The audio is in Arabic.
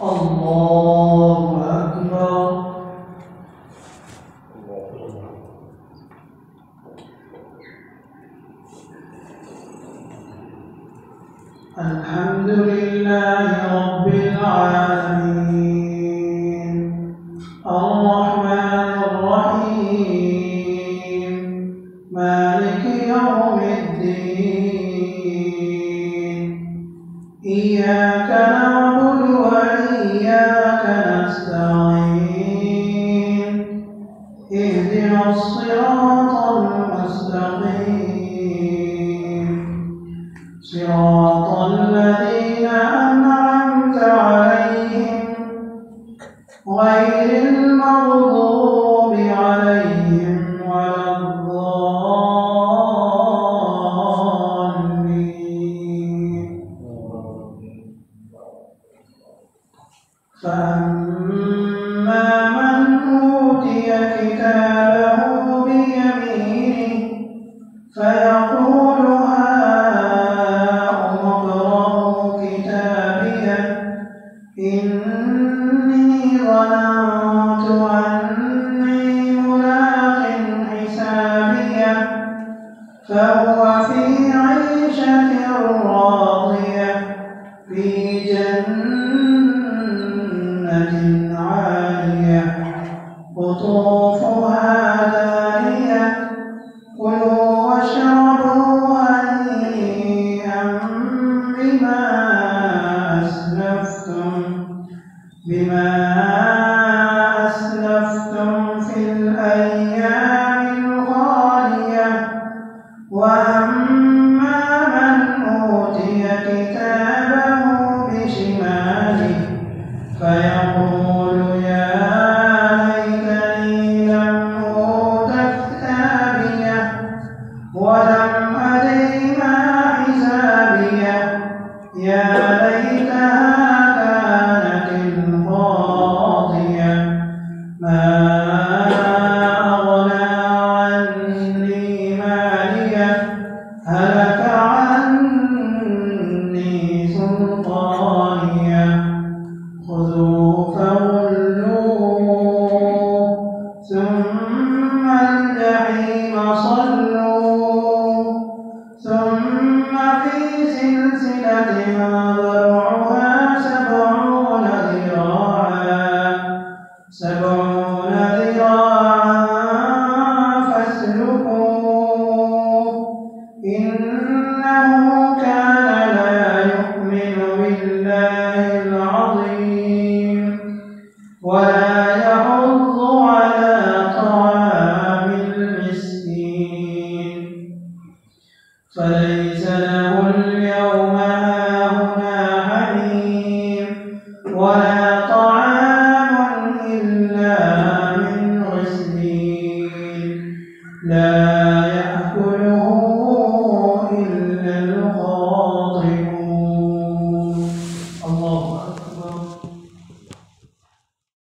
الله أكبر. الحمد لله رب العالمين الرحمن الرحيم مالك يوم الدين إياك نعبد وإياك نستعين اهدنا الصراط المستقيم صراط الذين أنعمت عليهم غير المغضوب عليهم ولا الضالين. فأما من أوتي كتابه بيمينه فيقول هاؤم اقرءوا كتابيه إني ظننت أني ملاق حسابيه فهو في عيشة راضية في جنة عالية قطوفها دانية كلوا واشربوا هنيئا بما أسلفتم في الأيام الخالية. وأما من أوتي كتابه بشماله فيقول يا ليتني لم أوت كتابيه ولم أدر ما حسابيه يا ليتها كانت القاضية ما أغنى عني ماليه هلك عني سلطانيه خذوه فغلوه ثم الجحيم صلوه ثم في سلسلة ذرعها 70 ذراعا فاسلكوه إنه كان لا يؤمن بالله العظيم ولا يحض على طعام المسكين فليس له اليوم هاهنا حميم ولا طعام